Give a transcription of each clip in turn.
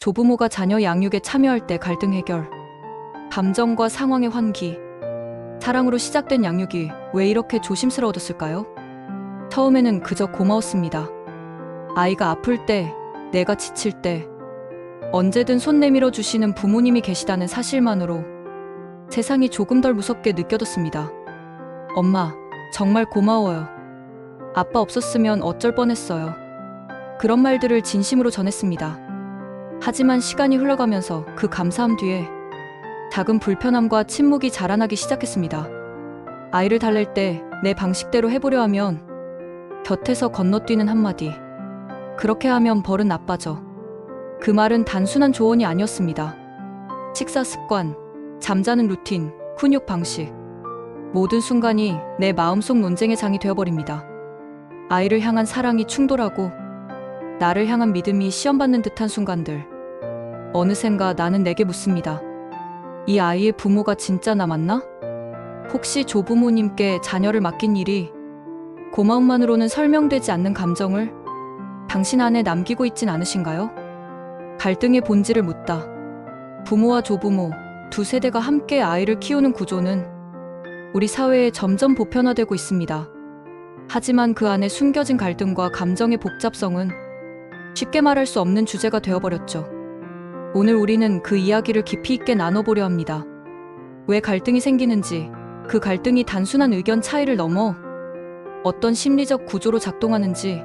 조부모가 자녀 양육에 참여할 때 갈등 해결, 감정과 상황의 환기, 사랑으로 시작된 양육이 왜 이렇게 조심스러워졌을까요? 처음에는 그저 고마웠습니다. 아이가 아플 때, 내가 지칠 때, 언제든 손 내밀어 주시는 부모님이 계시다는 사실만으로 세상이 조금 덜 무섭게 느껴졌습니다. 엄마, 정말 고마워요. 아빠 없었으면 어쩔 뻔했어요. 그런 말들을 진심으로 전했습니다. 하지만 시간이 흘러가면서 그 감사함 뒤에 작은 불편함과 침묵이 자라나기 시작했습니다. 아이를 달랠 때 내 방식대로 해보려 하면 곁에서 건너뛰는 한마디. 그렇게 하면 벌은 나빠져. 그 말은 단순한 조언이 아니었습니다. 식사 습관, 잠자는 루틴, 훈육 방식. 모든 순간이 내 마음속 논쟁의 장이 되어버립니다. 아이를 향한 사랑이 충돌하고 나를 향한 믿음이 시험받는 듯한 순간들. 어느샌가 나는 내게 묻습니다. 이 아이의 부모가 진짜 나 맞나? 혹시 조부모님께 자녀를 맡긴 일이 고마움만으로는 설명되지 않는 감정을 당신 안에 남기고 있진 않으신가요? 갈등의 본질을 묻다. 부모와 조부모, 두 세대가 함께 아이를 키우는 구조는 우리 사회에 점점 보편화되고 있습니다. 하지만 그 안에 숨겨진 갈등과 감정의 복잡성은 쉽게 말할 수 없는 주제가 되어버렸죠. 오늘 우리는 그 이야기를 깊이 있게 나눠보려 합니다. 왜 갈등이 생기는지, 그 갈등이 단순한 의견 차이를 넘어 어떤 심리적 구조로 작동하는지,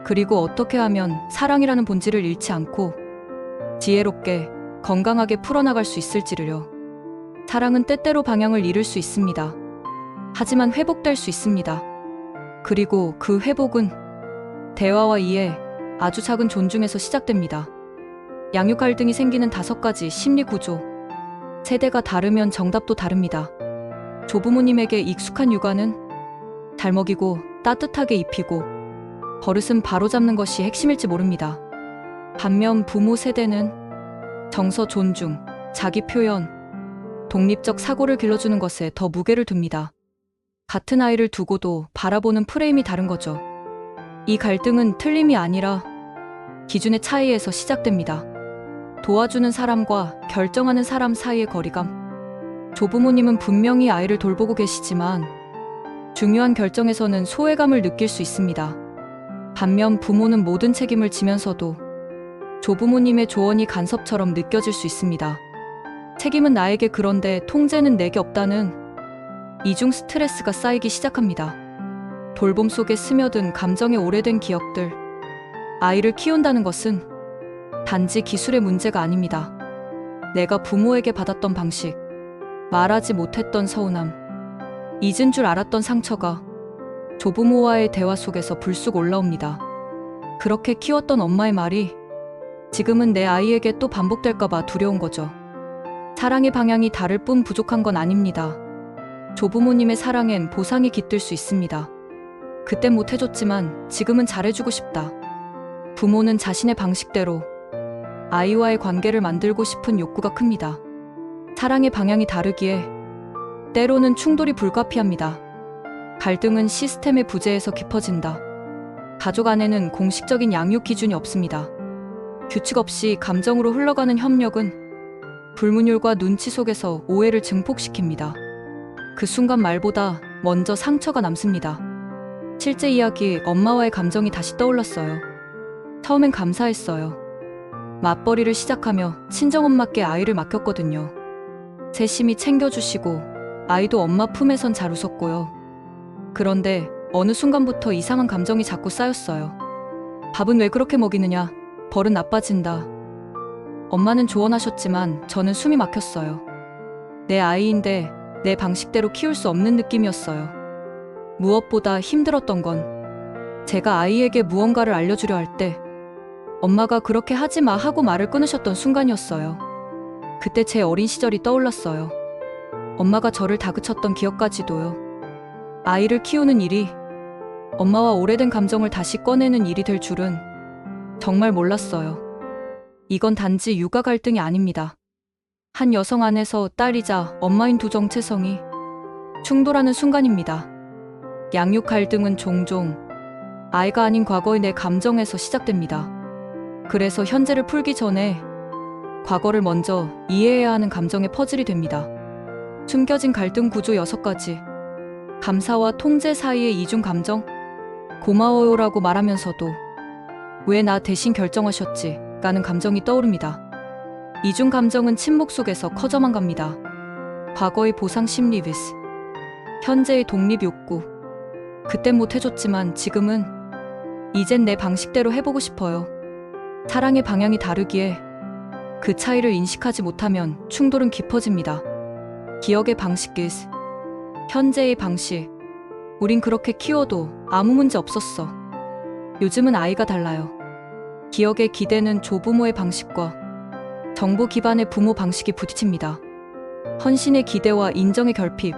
그리고 어떻게 하면 사랑이라는 본질을 잃지 않고 지혜롭게, 건강하게 풀어나갈 수 있을지를요. 사랑은 때때로 방향을 잃을 수 있습니다. 하지만 회복될 수 있습니다. 그리고 그 회복은 대화와 이해, 아주 작은 존중에서 시작됩니다. 양육 갈등이 생기는 5가지 심리 구조. 세대가 다르면 정답도 다릅니다. 조부모님에게 익숙한 육아는 잘 먹이고 따뜻하게 입히고 버릇은 바로잡는 것이 핵심일지 모릅니다. 반면 부모 세대는 정서 존중, 자기 표현, 독립적 사고를 길러주는 것에 더 무게를 둡니다. 같은 아이를 두고도 바라보는 프레임이 다른 거죠. 이 갈등은 틀림이 아니라 기준의 차이에서 시작됩니다. 도와주는 사람과 결정하는 사람 사이의 거리감. 조부모님은 분명히 아이를 돌보고 계시지만 중요한 결정에서는 소외감을 느낄 수 있습니다. 반면 부모는 모든 책임을 지면서도 조부모님의 조언이 간섭처럼 느껴질 수 있습니다. 책임은 나에게, 그런데 통제는 내게 없다는 이중 스트레스가 쌓이기 시작합니다. 돌봄 속에 스며든 감정의 오래된 기억들. 아이를 키운다는 것은 단지 기술의 문제가 아닙니다. 내가 부모에게 받았던 방식, 말하지 못했던 서운함, 잊은 줄 알았던 상처가 조부모와의 대화 속에서 불쑥 올라옵니다. 그렇게 키웠던 엄마의 말이 지금은 내 아이에게 또 반복될까봐 두려운 거죠. 사랑의 방향이 다를 뿐 부족한 건 아닙니다. 조부모님의 사랑엔 보상이 깃들 수 있습니다. 그땐 못해줬지만 지금은 잘해주고 싶다. 부모는 자신의 방식대로 아이와의 관계를 만들고 싶은 욕구가 큽니다. 사랑의 방향이 다르기에 때로는 충돌이 불가피합니다. 갈등은 시스템의 부재에서 깊어진다. 가족 안에는 공식적인 양육 기준이 없습니다. 규칙 없이 감정으로 흘러가는 협력은 불문율과 눈치 속에서 오해를 증폭시킵니다. 그 순간 말보다 먼저 상처가 남습니다. 실제 이야기, 엄마와의 감정이 다시 떠올랐어요. 처음엔 감사했어요. 맞벌이를 시작하며 친정엄마께 아이를 맡겼거든요. 세심히 챙겨주시고 아이도 엄마 품에선 잘 웃었고요. 그런데 어느 순간부터 이상한 감정이 자꾸 쌓였어요. 밥은 왜 그렇게 먹이느냐? 벌은 나빠진다. 엄마는 조언하셨지만 저는 숨이 막혔어요. 내 아이인데 내 방식대로 키울 수 없는 느낌이었어요. 무엇보다 힘들었던 건 제가 아이에게 무언가를 알려주려 할 때 엄마가 그렇게 하지 마 하고 말을 끊으셨던 순간이었어요. 그때 제 어린 시절이 떠올랐어요. 엄마가 저를 다그쳤던 기억까지도요. 아이를 키우는 일이 엄마와 오래된 감정을 다시 꺼내는 일이 될 줄은 정말 몰랐어요. 이건 단지 육아 갈등이 아닙니다. 한 여성 안에서 딸이자 엄마인 두 정체성이 충돌하는 순간입니다. 양육 갈등은 종종 아이가 아닌 과거의 내 감정에서 시작됩니다. 그래서 현재를 풀기 전에 과거를 먼저 이해해야 하는 감정의 퍼즐이 됩니다. 숨겨진 갈등 구조 6가지. 감사와 통제 사이의 이중 감정. 고마워요라고 말하면서도 왜 나 대신 결정하셨지? 라는 감정이 떠오릅니다. 이중 감정은 침묵 속에서 커져만 갑니다. 과거의 보상 심리 vs 현재의 독립 욕구. 그땐 못 해줬지만 지금은 이젠 내 방식대로 해보고 싶어요. 사랑의 방향이 다르기에 그 차이를 인식하지 못하면 충돌은 깊어집니다. 기억의 방식 vs 현재의 방식. 우린 그렇게 키워도 아무 문제 없었어. 요즘은 아이가 달라요. 기억의 기대는 조부모의 방식과 정보 기반의 부모 방식이 부딪힙니다. 헌신의 기대와 인정의 결핍.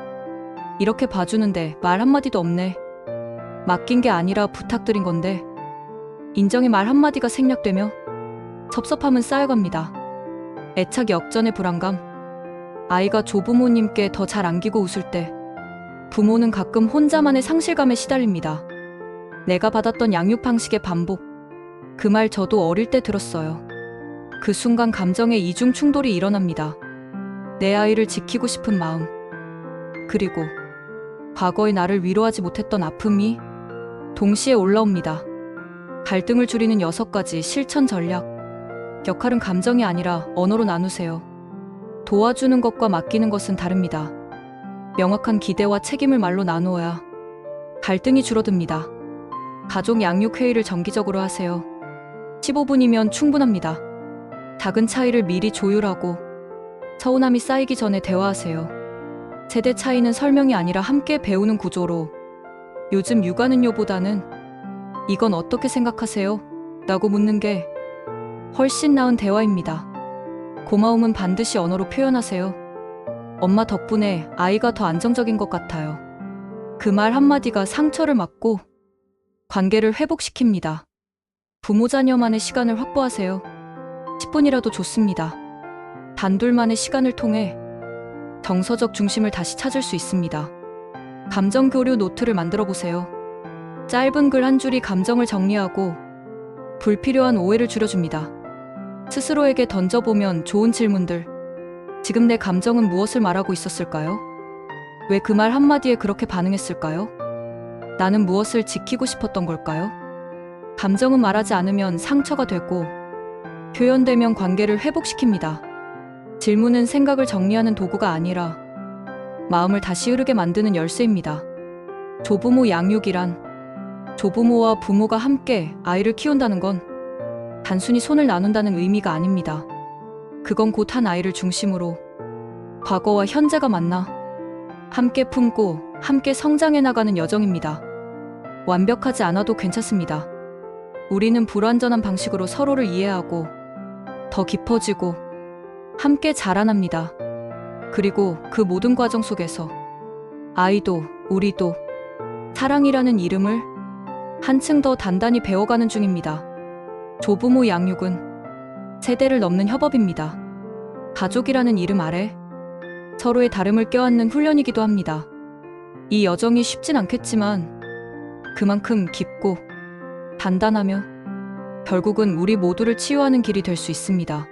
이렇게 봐주는데 말 한마디도 없네. 맡긴 게 아니라 부탁드린 건데. 인정의 말 한마디가 생략되며 섭섭함은 쌓여갑니다. 애착 역전의 불안감. 아이가 조부모님께 더 잘 안기고 웃을 때 부모는 가끔 혼자만의 상실감에 시달립니다. 내가 받았던 양육 방식의 반복. 그 말 저도 어릴 때 들었어요. 그 순간 감정의 이중 충돌이 일어납니다. 내 아이를 지키고 싶은 마음, 그리고 과거의 나를 위로하지 못했던 아픔이 동시에 올라옵니다. 갈등을 줄이는 6가지 실천 전략. 역할은 감정이 아니라 언어로 나누세요. 도와주는 것과 맡기는 것은 다릅니다. 명확한 기대와 책임을 말로 나누어야 갈등이 줄어듭니다. 가족 양육 회의를 정기적으로 하세요. 15분이면 충분합니다. 작은 차이를 미리 조율하고 서운함이 쌓이기 전에 대화하세요. 세대 차이는 설명이 아니라 함께 배우는 구조로 요즘 육아는요보다는 이건 어떻게 생각하세요? 라고 묻는 게 훨씬 나은 대화입니다. 고마움은 반드시 언어로 표현하세요. 엄마 덕분에 아이가 더 안정적인 것 같아요. 그 말 한마디가 상처를 막고 관계를 회복시킵니다. 부모 자녀만의 시간을 확보하세요. 10분이라도 좋습니다. 단둘만의 시간을 통해 정서적 중심을 다시 찾을 수 있습니다. 감정 교류 노트를 만들어 보세요. 짧은 글 한 줄이 감정을 정리하고 불필요한 오해를 줄여줍니다. 스스로에게 던져보면 좋은 질문들. 지금 내 감정은 무엇을 말하고 있었을까요? 왜 그 말 한마디에 그렇게 반응했을까요? 나는 무엇을 지키고 싶었던 걸까요? 감정은 말하지 않으면 상처가 되고 표현되면 관계를 회복시킵니다. 질문은 생각을 정리하는 도구가 아니라 마음을 다시 흐르게 만드는 열쇠입니다. 조부모 양육이란 조부모와 부모가 함께 아이를 키운다는 건 단순히 손을 나눈다는 의미가 아닙니다. 그건 곧 한 아이를 중심으로 과거와 현재가 만나 함께 품고 함께 성장해 나가는 여정입니다. 완벽하지 않아도 괜찮습니다. 우리는 불완전한 방식으로 서로를 이해하고 더 깊어지고 함께 자라납니다. 그리고 그 모든 과정 속에서 아이도 우리도 사랑이라는 이름을 한층 더 단단히 배워가는 중입니다. 조부모 양육은 세대를 넘는 협업입니다. 가족이라는 이름 아래 서로의 다름을 껴안는 훈련이기도 합니다. 이 여정이 쉽진 않겠지만 그만큼 깊고 단단하며 결국은 우리 모두를 치유하는 길이 될 수 있습니다.